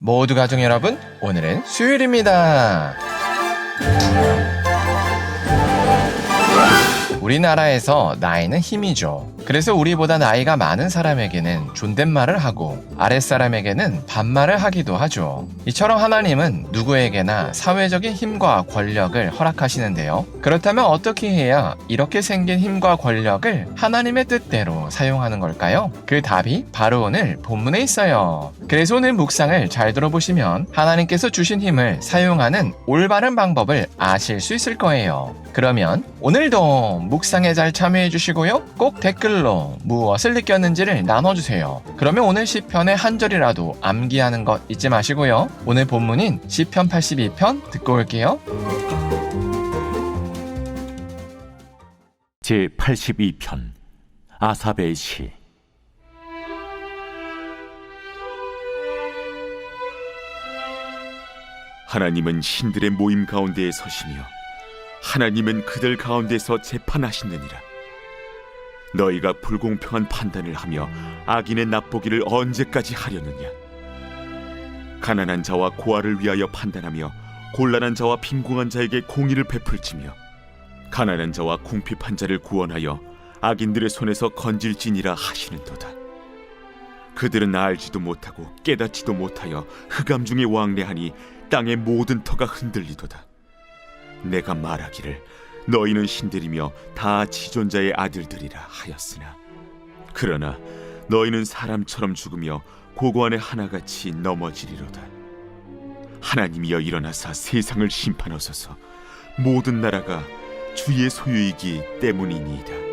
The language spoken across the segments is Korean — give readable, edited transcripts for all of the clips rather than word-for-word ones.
모두 가족 여러분, 오늘은 수요일입니다. 우리나라에서 나이는 힘이죠. 그래서 우리보다 나이가 많은 사람에게는 존댓말을 하고 아랫사람에게는 반말을 하기도 하죠. 이처럼 하나님은 누구에게나 사회적인 힘과 권력을 허락하시는데요. 그렇다면 어떻게 해야 이렇게 생긴 힘과 권력을 하나님의 뜻대로 사용하는 걸까요? 그 답이 바로 오늘 본문에 있어요. 그래서 오늘 묵상을 잘 들어보시면 하나님께서 주신 힘을 사용하는 올바른 방법을 아실 수 있을 거예요. 그러면 오늘도 묵상에 잘 참여해 주시고요. 꼭 댓글로 무엇을 느꼈는지를 나눠주세요. 그러면 오늘 시편의 한 절이라도 암기하는 것 잊지 마시고요. 오늘 본문인 시편 82편 듣고 올게요. 제82편 아삽의 시. 하나님은 신들의 모임 가운데에 서시며 하나님은 그들 가운데서 재판하시느니라. 너희가 불공평한 판단을 하며 악인의 납보기를 언제까지 하려느냐. 가난한 자와 고아를 위하여 판단하며 곤란한 자와 빈궁한 자에게 공의를 베풀지며 가난한 자와 궁핍한 자를 구원하여 악인들의 손에서 건질지니라 하시는도다. 그들은 알지도 못하고 깨닫지도 못하여 흑암 중에 왕래하니 땅의 모든 터가 흔들리도다. 내가 말하기를 너희는 신들이며 다 지존자의 아들들이라 하였으나 그러나 너희는 사람처럼 죽으며 고고 안에 하나같이 넘어지리로다. 하나님이여 일어나사 세상을 심판하소서. 모든 나라가 주의 소유이기 때문이니이다.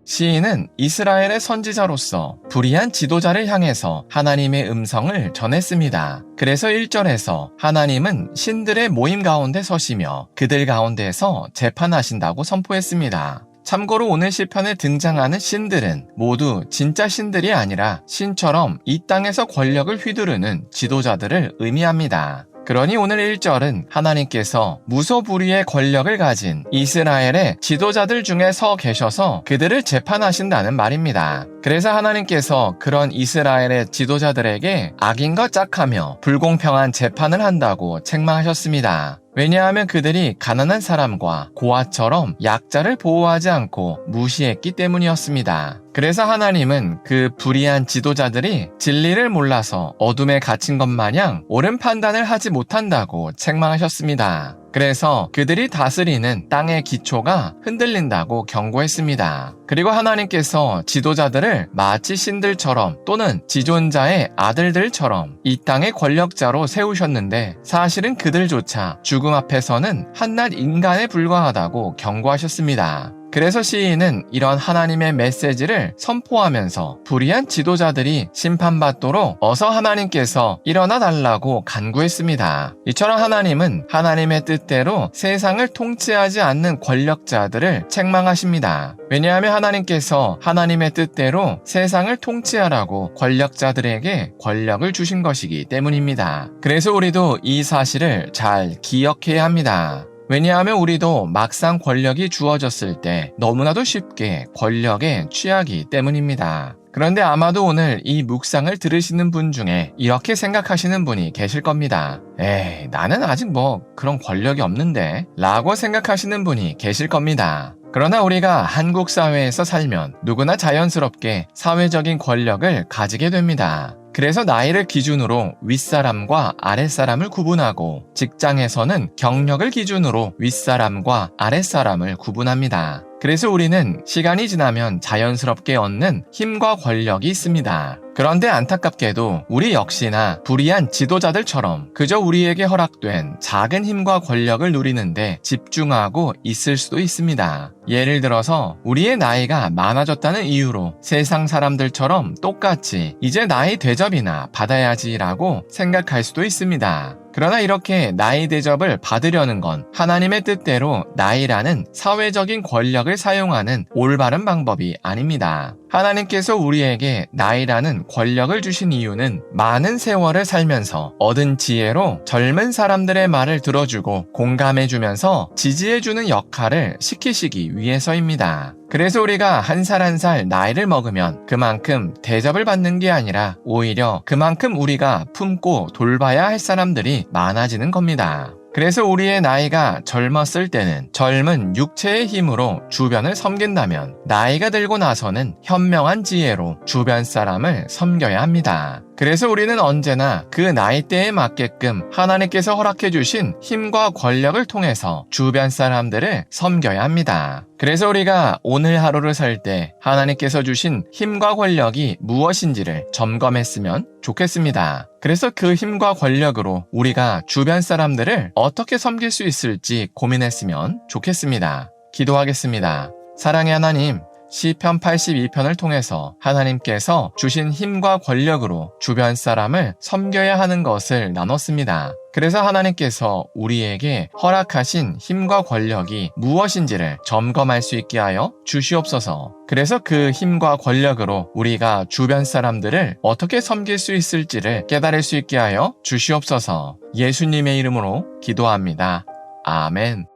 시인은 이스라엘의 선지자로서 불의한 지도자를 향해서 하나님의 음성을 전했습니다. 그래서 1절에서 하나님은 신들의 모임 가운데 서시며 그들 가운데서 재판하신다고 선포했습니다. 참고로 오늘 시편에 등장하는 신들은 모두 진짜 신들이 아니라 신처럼 이 땅에서 권력을 휘두르는 지도자들을 의미합니다. 그러니 오늘 1절은 하나님께서 무소불위의 권력을 가진 이스라엘의 지도자들 중에 서 계셔서 그들을 재판하신다는 말입니다. 그래서 하나님께서 그런 이스라엘의 지도자들에게 악인과 짝하며 불공평한 재판을 한다고 책망하셨습니다. 왜냐하면 그들이 가난한 사람과 고아처럼 약자를 보호하지 않고 무시했기 때문이었습니다. 그래서 하나님은 그 불의한 지도자들이 진리를 몰라서 어둠에 갇힌 것 마냥 옳은 판단을 하지 못한다고 책망하셨습니다. 그래서 그들이 다스리는 땅의 기초가 흔들린다고 경고했습니다. 그리고 하나님께서 지도자들을 마치 신들처럼 또는 지존자의 아들들처럼 이 땅의 권력자로 세우셨는데 사실은 그들조차 죽음 앞에서는 한낱 인간에 불과하다고 경고하셨습니다. 그래서 시인은 이런 하나님의 메시지를 선포하면서 불의한 지도자들이 심판받도록 어서 하나님께서 일어나 달라고 간구했습니다. 이처럼 하나님은 하나님의 뜻대로 세상을 통치하지 않는 권력자들을 책망하십니다. 왜냐하면 하나님께서 하나님의 뜻대로 세상을 통치하라고 권력자들에게 권력을 주신 것이기 때문입니다. 그래서 우리도 이 사실을 잘 기억해야 합니다. 왜냐하면 우리도 막상 권력이 주어졌을 때 너무나도 쉽게 권력에 취하기 때문입니다. 그런데 아마도 오늘 이 묵상을 들으시는 분 중에 이렇게 생각하시는 분이 계실 겁니다. 에이, 나는 아직 그런 권력이 없는데 라고 생각하시는 분이 계실 겁니다. 그러나 우리가 한국 사회에서 살면 누구나 자연스럽게 사회적인 권력을 가지게 됩니다. 그래서 나이를 기준으로 윗사람과 아랫사람을 구분하고 직장에서는 경력을 기준으로 윗사람과 아랫사람을 구분합니다. 그래서 우리는 시간이 지나면 자연스럽게 얻는 힘과 권력이 있습니다. 그런데 안타깝게도 우리 역시나 불의한 지도자들처럼 그저 우리에게 허락된 작은 힘과 권력을 누리는데 집중하고 있을 수도 있습니다. 예를 들어서 우리의 나이가 많아졌다는 이유로 세상 사람들처럼 똑같이 이제 나이 대접이나 받아야지라고 생각할 수도 있습니다. 그러나 이렇게 나이 대접을 받으려는 건 하나님의 뜻대로 나이라는 사회적인 권력을 사용하는 올바른 방법이 아닙니다. 하나님께서 우리에게 나이라는 권력을 주신 이유는 많은 세월을 살면서 얻은 지혜로 젊은 사람들의 말을 들어주고 공감해주면서 지지해주는 역할을 시키시기 위해서입니다. 그래서 우리가 한 살 한 살 나이를 먹으면 그만큼 대접을 받는 게 아니라 오히려 그만큼 우리가 품고 돌봐야 할 사람들이 많아지는 겁니다. 그래서 우리의 나이가 젊었을 때는 젊은 육체의 힘으로 주변을 섬긴다면 나이가 들고 나서는 현명한 지혜로 주변 사람을 섬겨야 합니다. 그래서 우리는 언제나 그 나이대에 맞게끔 하나님께서 허락해 주신 힘과 권력을 통해서 주변 사람들을 섬겨야 합니다. 그래서 우리가 오늘 하루를 살 때 하나님께서 주신 힘과 권력이 무엇인지를 점검했으면 좋겠습니다. 그래서 그 힘과 권력으로 우리가 주변 사람들을 어떻게 섬길 수 있을지 고민했으면 좋겠습니다. 기도하겠습니다. 사랑의 하나님, 시편 82편을 통해서 하나님께서 주신 힘과 권력으로 주변 사람을 섬겨야 하는 것을 나눴습니다. 그래서 하나님께서 우리에게 허락하신 힘과 권력이 무엇인지를 점검할 수 있게 하여 주시옵소서. 그래서 그 힘과 권력으로 우리가 주변 사람들을 어떻게 섬길 수 있을지를 깨달을 수 있게 하여 주시옵소서. 예수님의 이름으로 기도합니다. 아멘.